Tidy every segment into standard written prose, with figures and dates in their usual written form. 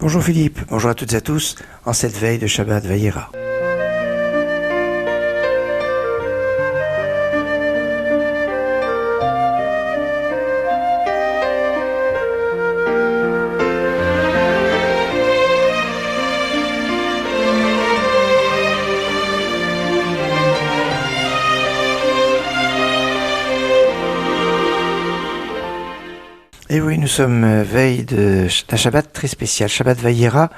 Bonjour Philippe, bonjour à toutes et à tous, en cette veille de Shabbat Vayera. Et oui, nous sommes veille d'un Shabbat très spécial, Shabbat Vayera,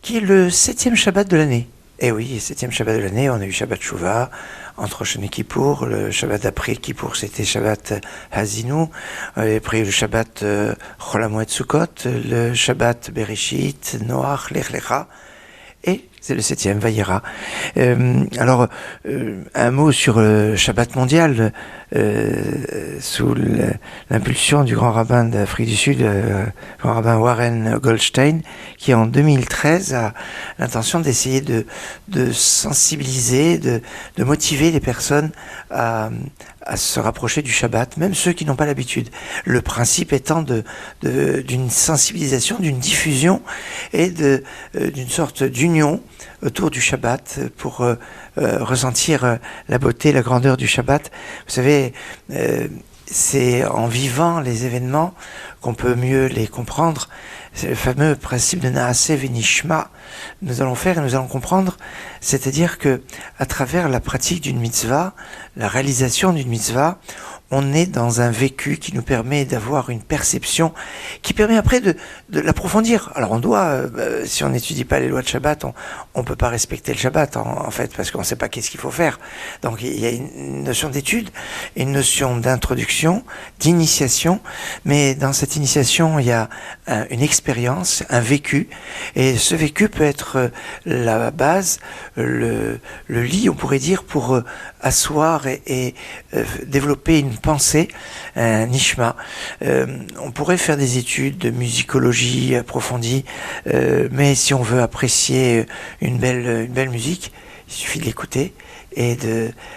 qui est le 7e Shabbat de l'année. Et oui, 7e Shabbat de l'année, on a eu Shabbat Shuvah, entre Rosh Hashanah et Kippour, le Shabbat d'après Kippour, c'était Shabbat Hazinu, et après le Shabbat Chol HaMoed Sukkot, le Shabbat Bereshit, Noach, Lech Lecha, et c'est le 7e, Vayera. Alors, un mot sur le Shabbat mondial, sous l'impulsion du grand rabbin d'Afrique du Sud, grand rabbin Warren Goldstein, qui en 2013 a l'intention d'essayer de sensibiliser, de motiver les personnes à se rapprocher du Shabbat, même ceux qui n'ont pas l'habitude. Le principe étant d'une sensibilisation, d'une diffusion et d'une sorte d'union autour du Shabbat pour ressentir la beauté, la grandeur du Shabbat. Vous savez, c'est en vivant les événements qu'on peut mieux les comprendre. C'est le fameux principe de Naaseh Venishma. Nous allons faire et nous allons comprendre, c'est-à-dire que à travers la pratique d'une mitzvah, la réalisation d'une mitzvah, on est dans un vécu qui nous permet d'avoir une perception, qui permet après de l'approfondir. Alors on doit, si on n'étudie pas les lois de Shabbat, on peut pas respecter le Shabbat en fait, parce qu'on ne sait pas qu'est-ce qu'il faut faire. Donc il y a une notion d'étude, une notion d'introduction, d'initiation, mais dans cette initiation il y a une expérience, un vécu, et ce vécu peut être la base, le lit, on pourrait dire, pour asseoir et développer une pensée, un nishma. On pourrait faire des études de musicologie approfondie, mais si on veut apprécier une belle musique, il suffit de l'écouter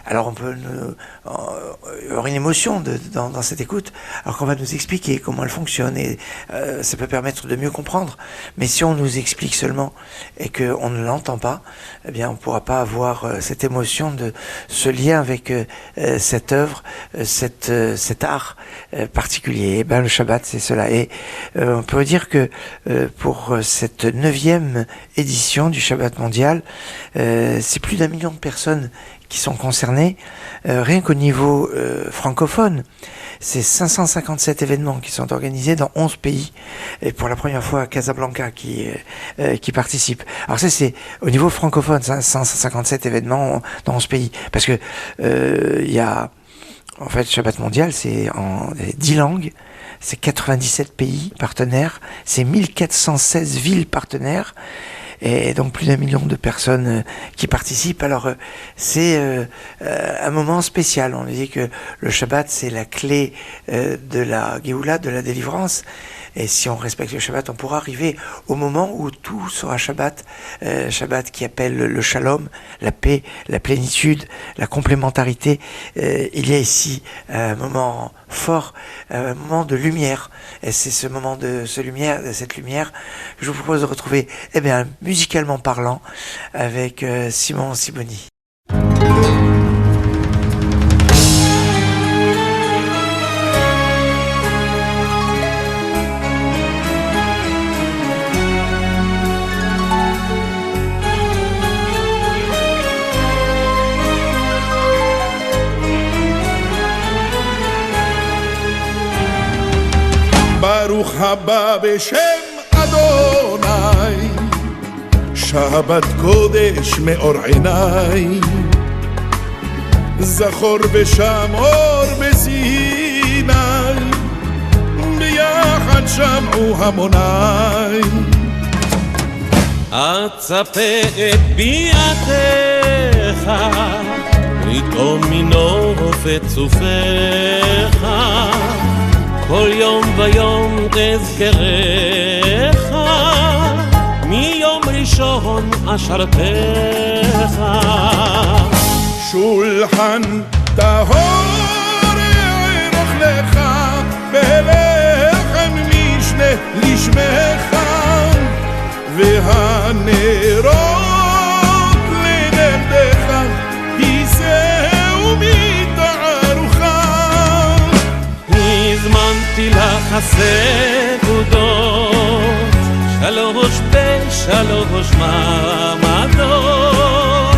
alors on peut avoir une émotion dans cette écoute, alors qu'on va nous expliquer comment elle fonctionne, et ça peut permettre de mieux comprendre. Mais si on nous explique seulement et qu'on ne l'entend pas, eh bien on ne pourra pas avoir cette émotion de ce lien avec cette œuvre, cet art particulier. Et ben le Shabbat, c'est cela. Et on peut dire que pour cette 9e édition du Shabbat mondial, c'est plus d'1 million de personnes qui sont concernées, rien qu'au niveau francophone. C'est 557 événements qui sont organisés dans 11 pays, et pour la première fois Casablanca qui participe. Alors ça, c'est au niveau francophone, 557 événements dans 11 pays, parce que il y a, en fait, Shabbat mondial, c'est en 10 langues, c'est 97 pays partenaires, c'est 1416 villes partenaires, et donc plus d'1 million de personnes qui participent. Alors c'est un moment spécial. On dit que le Shabbat, c'est la clé de la Géoula, de la délivrance. Et si on respecte le Shabbat, on pourra arriver au moment où tout sera Shabbat. Shabbat qui appelle le shalom, la paix, la plénitude, la complémentarité. Il y a ici un moment fort, un moment de lumière. Et c'est ce moment de cette lumière, que je vous propose de retrouver, musicalement parlant, avec Simon Siboni. ברוך הבא בשם אדוני, שבת קודש מאור עיניי, זכור ושמור בסיני, ביחד שמעו המוני. אצפה את ביאתך, פתאום מנוף את צופך, כל יום ויום תזכרך, מיום ראשון אשרתך. שולחן טהור יערוך לך, בלחם משנה לשמך, והנרות לנגדך היזהו מתערוכה. הזמנתי לך הסעודות, שלוש בשלוש מעמדות,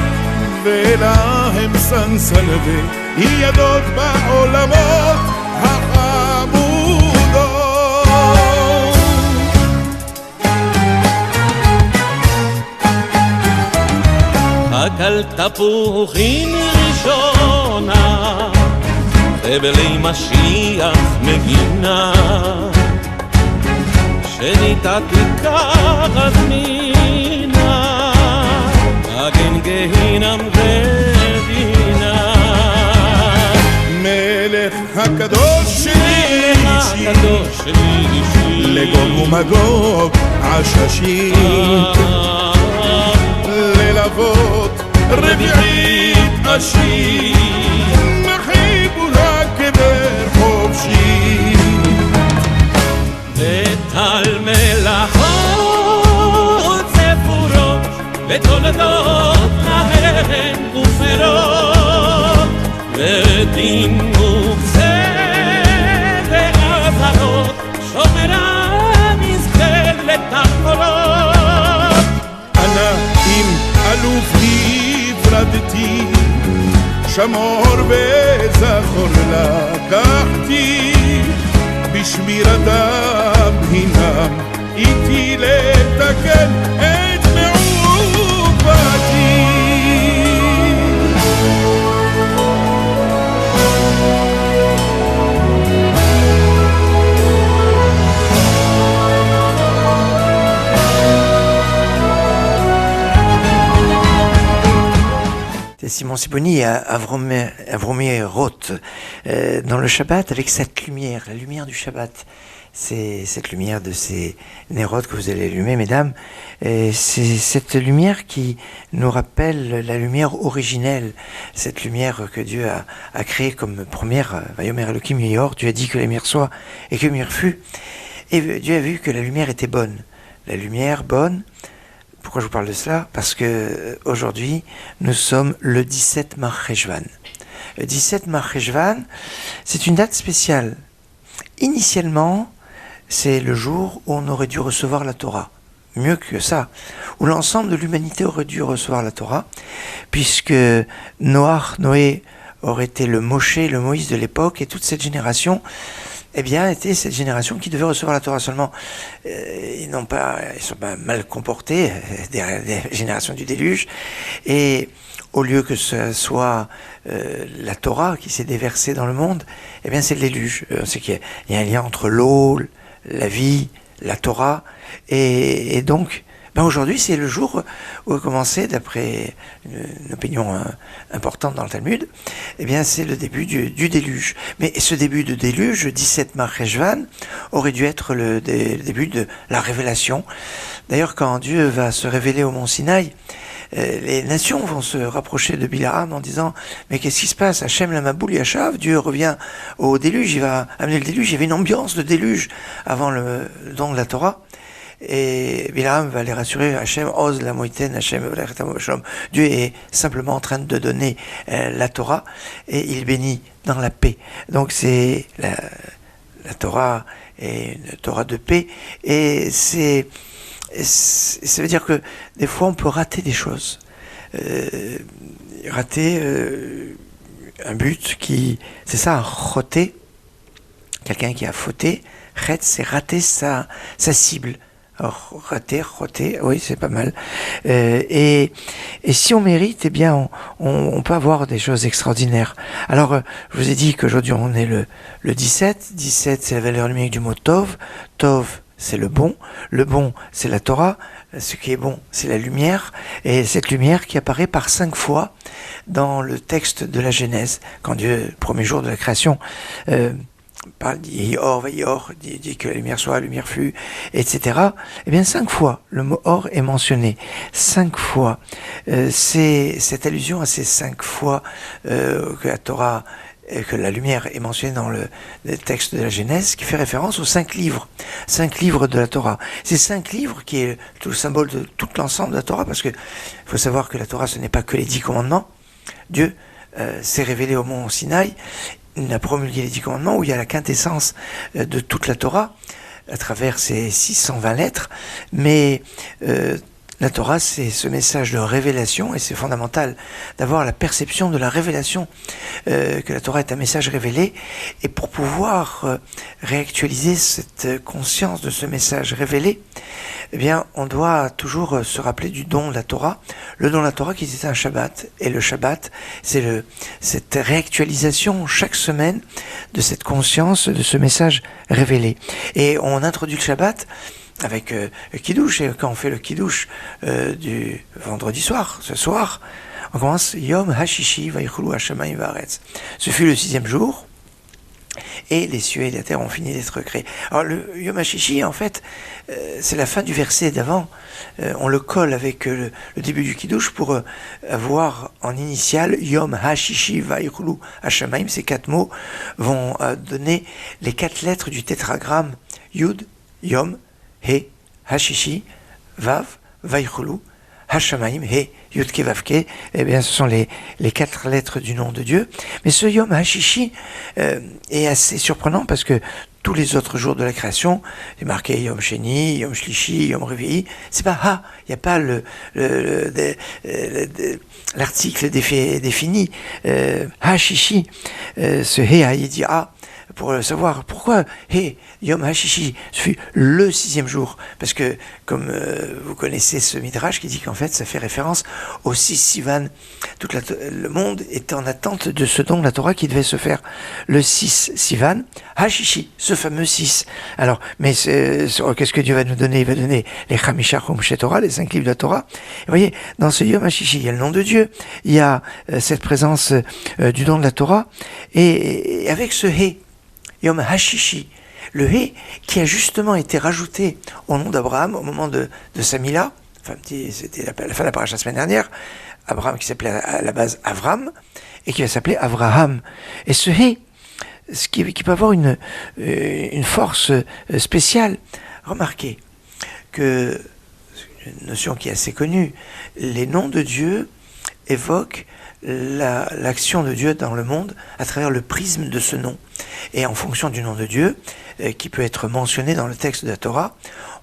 ולהם סנסנבי ידות בעולמות החמודות. אכל תפוחים ראשונה, ובלי משיח מגינה, שניתה תיקח מינה, אגן גהינם ודינה. מלך הקדוש שלי אישי, לגוג ומגוג עששית, ללוות רביעית עשית, מחיבו הקבר חופשי. וטל מלאכות ספורות, ותולדות להן ופירות, ודין מוקצה ואזהרות, שומרה נזכה לתחבולות. אנא אם אלוף נפרדתי, שמור וזכור לקחתי, בשמירתם הינם איתי לתקן את מעובתי. Simon Siboni a Avromé Roth dans le Shabbat avec cette lumière, la lumière du Shabbat. C'est cette lumière de ces nérodes que vous allez allumer, mesdames. C'est cette lumière qui nous rappelle la lumière originelle, cette lumière que Dieu a créée comme première. Vayomer Elohim Yeyor, Dieu a dit que la lumière soit et que la lumière fut. Et Dieu a vu que la lumière était bonne. La lumière bonne. Pourquoi je vous parle de cela? Parce que aujourd'hui, nous sommes le 17 Mar Cheshvan. Le 17 Mar Cheshvan, c'est une date spéciale. Initialement, c'est le jour où on aurait dû recevoir la Torah. Mieux que ça, où l'ensemble de l'humanité aurait dû recevoir la Torah, puisque Noé aurait été le Moshe, le Moïse de l'époque, et toute cette génération eh bien, était cette génération qui devait recevoir la Torah seulement. Ils sont pas mal comportés, des générations du déluge, et au lieu que ce soit la Torah qui s'est déversée dans le monde, eh bien c'est le déluge. On sait qu'il y a un lien entre l'eau, la vie, la Torah, et donc aujourd'hui, c'est le jour où a commencé, d'après une opinion importante dans le Talmud, eh bien, c'est le début du déluge. Mais ce début de déluge, 17 Mar Cheshvan, aurait dû être le début de la révélation. D'ailleurs, quand Dieu va se révéler au mont Sinaï, les nations vont se rapprocher de Bilaam en disant « Mais qu'est-ce qui se passe? Hachem Lamaboul Yashav, Dieu revient au déluge, il va amener le déluge. » Il y avait une ambiance de déluge avant le don de la Torah. Et Bilaam va les rassurer, Hachem Oz la Moïten, Hachem Shalom. Dieu est simplement en train de donner la Torah et il bénit dans la paix. Donc c'est la Torah est une Torah de paix et ça veut dire que des fois on peut rater des choses. Rater un but qui, c'est ça, un choté, quelqu'un qui a fauté, chet, c'est rater sa cible. Alors, rater, oui, c'est pas mal. Et si on mérite, eh bien, on peut avoir des choses extraordinaires. Alors, je vous ai dit qu'aujourd'hui, on est le 17. 17, c'est la valeur numérique du mot Tov. Tov, c'est le bon. Le bon, c'est la Torah. Ce qui est bon, c'est la lumière. Et cette lumière qui apparaît par 5 fois dans le texte de la Genèse. Quand Dieu, le premier jour de la création, parle, dit or, dit que la lumière soit, la lumière fut, etc. Eh bien, 5 fois, le mot or est mentionné. 5 fois. C'est cette allusion à ces 5 fois que la Torah que la lumière est mentionnée dans le texte de la Genèse, qui fait référence aux 5 livres de la Torah. Ces 5 livres qui est tout le symbole de tout l'ensemble de la Torah, parce que faut savoir que la Torah, ce n'est pas que les 10 commandements. Dieu s'est révélé au mont Sinaï, il a promulgué les 10 commandements, où il y a la quintessence de toute la Torah, à travers ces 620 lettres, mais la Torah, c'est ce message de révélation, et c'est fondamental d'avoir la perception de la révélation, que la Torah est un message révélé, et pour pouvoir réactualiser cette conscience de ce message révélé, eh bien, on doit toujours se rappeler du don de la Torah, le don de la Torah qui était un Shabbat, et le Shabbat, c'est cette réactualisation chaque semaine de cette conscience, de ce message révélé. Et on introduit le Shabbat avec le Kiddush, et quand on fait le Kiddush du vendredi soir, ce soir, on commence Yom Hashishi Vayichulu Hashamayim Vaaretz. Ce fut le 6e jour, et les cieux et la terre ont fini d'être créés. Alors le Yom Hashishi, en fait, c'est la fin du verset d'avant. On le colle avec le début du Kiddush pour avoir en initial Yom Hashishi Vayichulu Hashamayim. Ces 4 mots vont donner les 4 lettres du tétragramme Yud, Yom, He, Hashishi, Vav, Vayichulu, Hashamayim, He, Yudke, Vavke. Eh bien, ce sont les 4 lettres du nom de Dieu. Mais ce Yom Hashishi est assez surprenant parce que tous les autres jours de la création, c'est marqué Yom Sheni, Yom Shlishi, Yom Revi'i. C'est pas Ha, il n'y a pas l'article défini. Hashishi, ce He Haïdia, pour savoir pourquoi He Yom Hashishi, ce fut le 6e jour, parce que comme vous connaissez ce midrash qui dit qu'en fait ça fait référence au 6 Sivan. Le monde était en attente de ce don de la Torah qui devait se faire le 6 Sivan, Hashishi, ce fameux 6. Alors, mais qu'est-ce que Dieu va nous donner? Il va donner les Chamisha Chumshe Torah, les 5 livres de la Torah. Et vous voyez, dans ce Yom Hashishi, il y a le nom de Dieu, il y a cette présence du don de la Torah, et avec ce He Yom Hashishi, le He qui a justement été rajouté au nom d'Abraham au moment de sa Mila, enfin, c'était la fin de la paracha la semaine dernière, Abraham qui s'appelait à la base Avram, et qui va s'appeler Avraham. Et ce He, qui peut avoir une force spéciale. Remarquez que, une notion qui est assez connue, les noms de Dieu évoquent l'action de Dieu dans le monde à travers le prisme de ce nom. Et en fonction du nom de Dieu, qui peut être mentionné dans le texte de la Torah,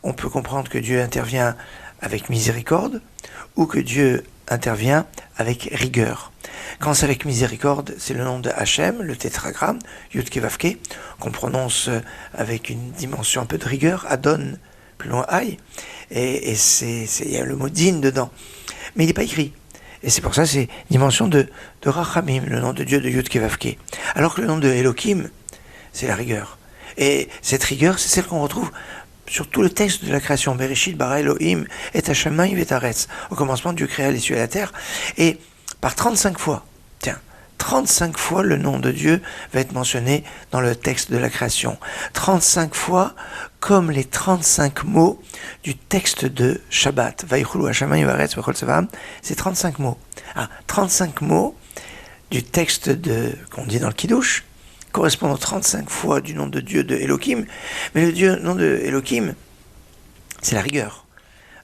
on peut comprendre que Dieu intervient avec miséricorde ou que Dieu intervient avec rigueur. Quand c'est avec miséricorde, c'est le nom de Hachem, le tétragramme, Yudke Vavke, qu'on prononce avec une dimension un peu de rigueur, Adon, plus loin Aïe, et il y a le mot din dedans. Mais il n'est pas écrit. Et c'est pour ça c'est une dimension de Rachamim, le nom de Dieu de Yudke Vavke. Alors que le nom de Elohim, c'est la rigueur. Et cette rigueur, c'est celle qu'on retrouve sur tout le texte de la création. Bereshit bara Elohim et Hashamayim et Aretz. Au commencement, Dieu créa les cieux et la terre. Et par 35 fois, 35 fois le nom de Dieu va être mentionné dans le texte de la création. 35 fois comme les 35 mots du texte de Shabbat. Vayichulu Hashamayim Vaaretz v'chol tzevaam, c'est 35 mots. 35 mots du texte qu'on dit dans le Kiddush correspondent aux 35 fois du nom de Dieu de Elohim. Mais le nom de Elohim, c'est la rigueur.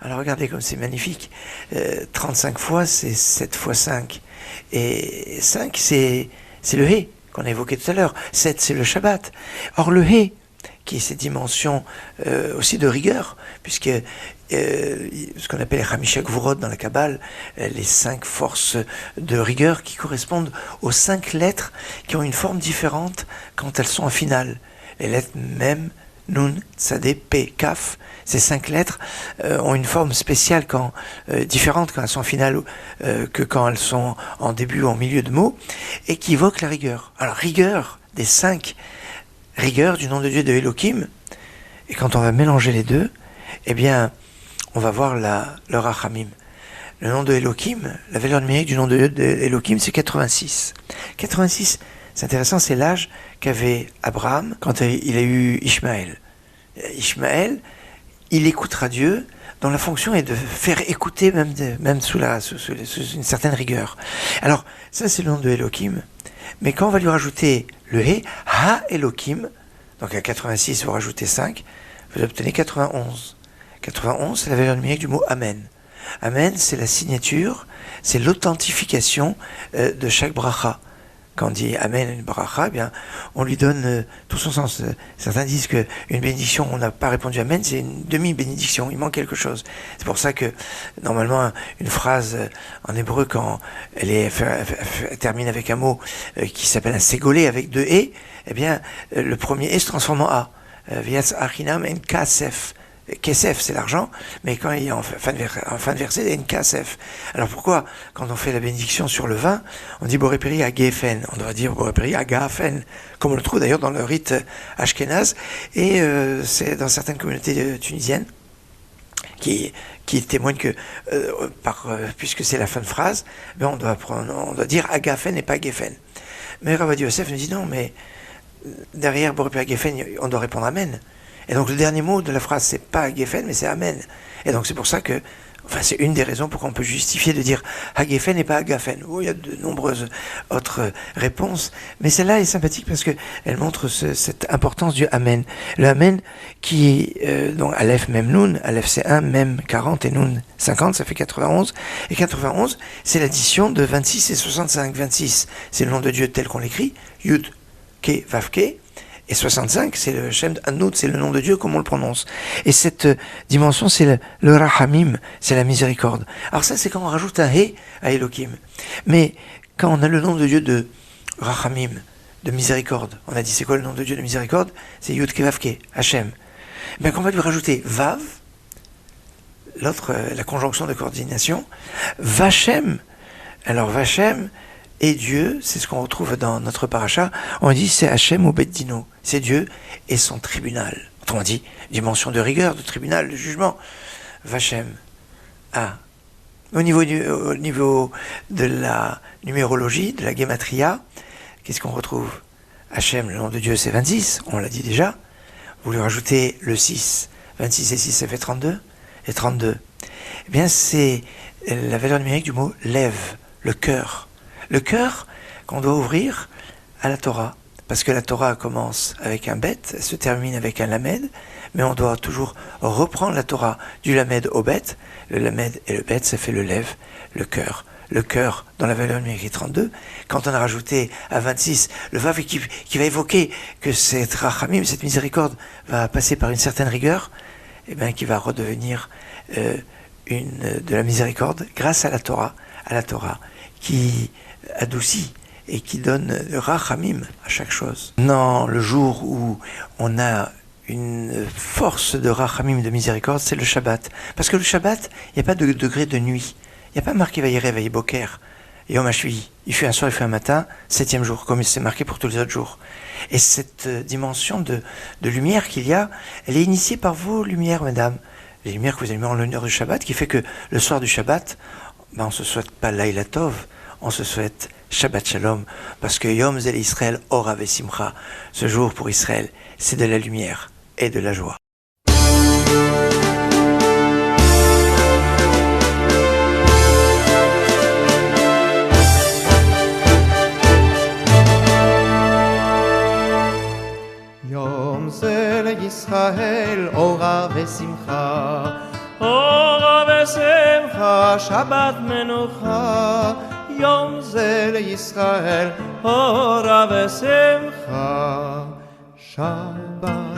Alors regardez comme c'est magnifique. 35 fois, c'est 7 fois 5. Et 5, c'est le He qu'on a évoqué tout à l'heure. 7, c'est le Shabbat. Or le He, qui est cette dimension aussi de rigueur, puisque ce qu'on appelle les Chamisha Gvurot dans la Kabbale, les 5 forces de rigueur qui correspondent aux 5 lettres qui ont une forme différente quand elles sont en finale. Les lettres Mem, Nun, Tzadé, P, Kaf, ces 5 lettres ont une forme spéciale différente quand elles sont en finale que quand elles sont en début ou en milieu de mots, et qui évoquent la rigueur. Alors rigueur des 5 rigueurs du nom de Dieu de Elohim, et quand on va mélanger les deux, eh bien on va voir le Rachamim. Le nom de Elohim, la valeur numérique du nom de Dieu de Elohim, c'est 86. 86, c'est intéressant, c'est l'âge qu'avait Abraham quand il a eu Ishmaël. Ishmaël, il écoutera Dieu, dont la fonction est de faire écouter même sous une certaine rigueur. Alors, ça c'est le nom de Elohim. Mais quand on va lui rajouter le He, Ha Elohim, donc à 86, vous rajoutez 5, vous obtenez 91. 91, c'est la valeur numérique du mot Amen. Amen, c'est la signature, c'est l'authentification de chaque bracha. Quand on dit Amen à une bracha, eh bien, on lui donne tout son sens. Certains disent qu'une bénédiction, on n'a pas répondu Amen, c'est une demi-bénédiction, il manque quelque chose. C'est pour ça que, normalement, une phrase en hébreu, quand elle termine avec un mot qui s'appelle un ségolé avec 2 E, eh bien, le premier E se transforme en A. Vias achinam en kasef. Kesef, c'est l'argent, mais quand il y a en fin de verset, il y a une kasef. Alors pourquoi, quand on fait la bénédiction sur le vin, on dit Borépéri à Gefen, on devrait dire Borépéri à Gafen, comme on le trouve d'ailleurs dans le rite ashkénaze, et c'est dans certaines communautés tunisiennes qui témoignent que, puisque c'est la fin de phrase, ben on doit dire Agafen et pas Gefen. Mais Rav Ovadia Yosef nous dit non, mais derrière Borépéri à Gefen, on doit répondre Amen. Et donc le dernier mot de la phrase, c'est pas Gefen, mais c'est Amen. Et donc c'est pour ça que, c'est une des raisons pour qu'on peut justifier de dire Hagefen et pas Agafen. Oh, il y a de nombreuses autres réponses, mais celle-là est sympathique parce que elle montre cette importance du Amen. Le Amen qui donc Aleph Mem Nun, Aleph c'est 1, Mem 40 et Nun 50, ça fait 91. Et 91, c'est l'addition de 26 et 65. 26, c'est le nom de Dieu tel qu'on l'écrit, Yud, Ke, Vav, Ke. Et 65, c'est le Shem Anout, c'est le nom de Dieu comme on le prononce. Et cette dimension, c'est le Rahamim, c'est la miséricorde. Alors ça, c'est quand on rajoute un He à Elohim. Mais quand on a le nom de Dieu de Rahamim, de miséricorde, on a dit c'est quoi le nom de Dieu de miséricorde? C'est Yud Kevavke, Hachem. Mais quand on va lui rajouter Vav, l'autre, la conjonction de coordination, Vachem. Alors Vachem, et Dieu, c'est ce qu'on retrouve dans notre paracha, on dit c'est Hachem ou Beddino, c'est Dieu et son tribunal. Autrement dit, dimension de rigueur, de tribunal, de jugement. Vachem. Ah. Au niveau de la numérologie, de la gematria, qu'est-ce qu'on retrouve? Hachem, le nom de Dieu, c'est 26, on l'a dit déjà. Vous lui rajoutez le 6. 26 et 6, ça fait 32. Et 32. Eh bien, c'est la valeur numérique du mot lève, le cœur. Le cœur qu'on doit ouvrir à la Torah. Parce que la Torah commence avec un bet, elle se termine avec un lamed, mais on doit toujours reprendre la Torah du lamed au bet. Le lamed et le bet, ça fait le lève, le cœur. Le cœur, dans la valeur numérique 32, quand on a rajouté à 26 le vav qui va évoquer que cette rachamim, cette miséricorde, va passer par une certaine rigueur, et bien qui va redevenir de la miséricorde grâce à la Torah qui adoucit et qui donne le rachamim à chaque chose. Non, le jour où on a une force de rachamim, de miséricorde, c'est le Shabbat. Parce que le Shabbat, il n'y a pas de degré de nuit. Il n'y a pas marqué Vayireh Vayiboker, Yom HaShvi. Il fait un soir, il fait un matin, 7e jour, comme c'est marqué pour tous les autres jours. Et cette dimension de lumière qu'il y a, elle est initiée par vos lumières, mesdames. Les lumières que vous allumez en l'honneur du Shabbat, qui fait que le soir du Shabbat, on ne se souhaite pas Laila Tov, on se souhaite Shabbat Shalom, parce que Yom Zel Israël Ora Vesimcha, ce jour pour Israël, c'est de la lumière et de la joie. Yom Zel Israël Ora Vesimcha, Ora vesimcha, Shabbat Menucha. Yom Zel Yisrael, Ora Vesimcha,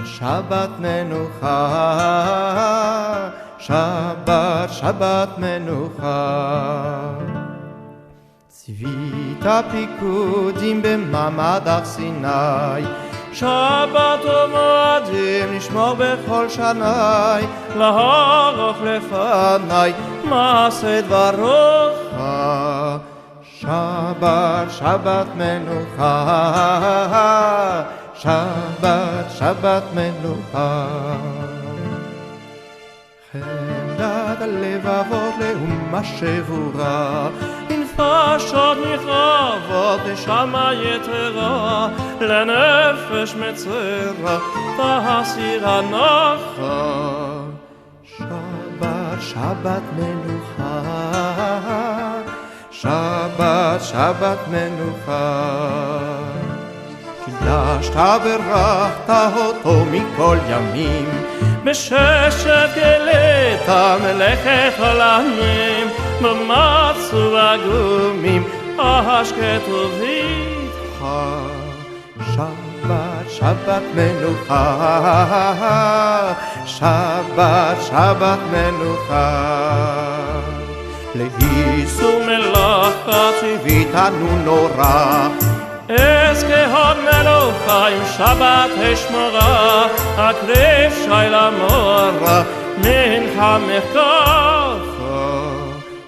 Shabbat Menucha, Shabbat Menucha. Tzivita Pikudim b'mamad Har Sinai, Shabbat u'moadim nishmor bechol shanai, La'aroch lefanai ma'aseh dvarocha. Shabbat Menucha, Shabbat Menucha. חמדת הלבבות לאומה שבורה, נפשות נחרבות נשמה יתרה, לנפש מצרה תסירה נוחה. Shabbat Menucha, שבת, שבת מנוחה. קידשת ברכת אותו מכל ימים, בששת גלית מלאכת עולמים, במצו הגומים השקט וביטך. שבת, שבת מנוחה, שבת, שבת מנוחה. לאיסור מלאכה ציוויתנו נורא, אזכה מלוכה עם שבת אשמרה, הקריב שי למורה מנחה מחכה.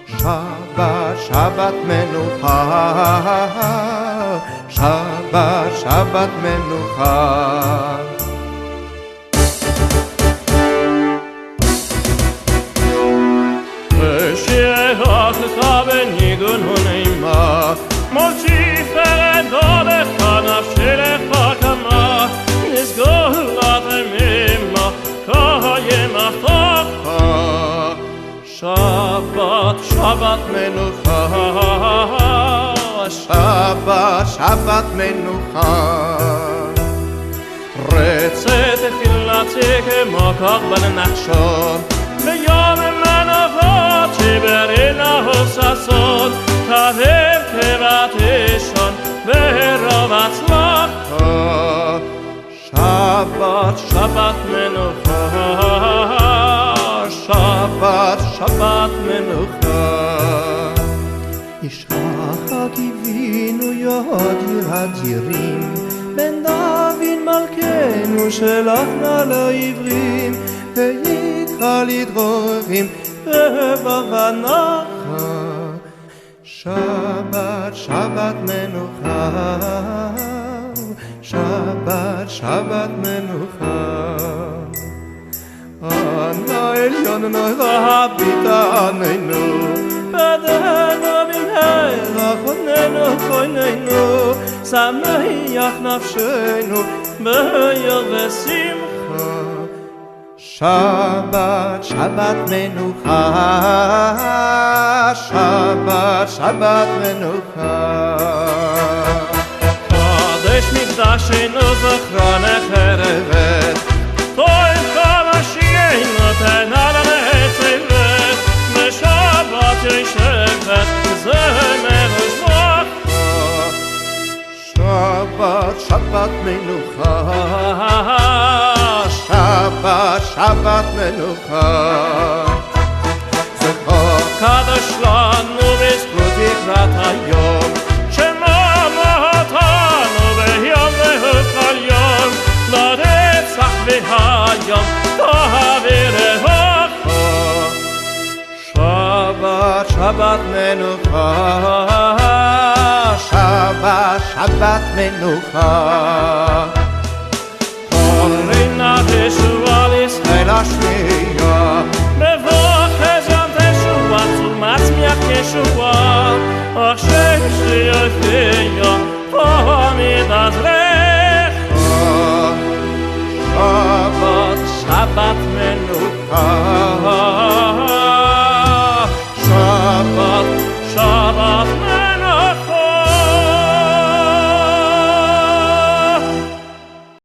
שבת, שבת מנוחה, שבת, שבת מנוחה. ושירתך בניגון ונעימה, מולצ'י פרדודך נפשי לך כמה, נסגולת עמימה קיים אחתך. שבת, שבת מנוחה, שבת, שבת מנוחה. רצת תפילתי כמו קורבן נחשון, ביום מנוחות שברינה ששון, תבב תיבת אישון ברוב הצלחה. שבת, שבת מנוחה, שבת, שבת מנוחה. ישכח קיווינו יודיר הדירים, בן דוד מלכנו שלחנה לעברים, ויקרא לדרורים רבב ונחה. שבת, שבת מנוחה, שבת, שבת מנוחה. אנא עליון הביט עננו, בדנו במהרה חוננו חוננו, שמח נפשנו ביום ושמחה. שבת, שבת מנוחה, שבת, שבת מנוחה. קודש מקדשנו זכרו נחרבת, תוים כמשיענו תנה לנצבת, בשבת ישבת זמר ושמחה. שבת, שבת מנוחה, שבת, שבת מנוחה. זכור קדוש לנו בזכות לקראת היום, שממותנו ביום ובכל יום, לרצח והיום תעביר רווחה. שבת, שבת מנוחה, שבת, שבת מנוחה. Corrina Teshua l'Israël השנייה, מבוכז יום תשוע, צומץ ישוע, עכשיו שיופיע, תמיד עזרך. שבת, שבת מנוחה,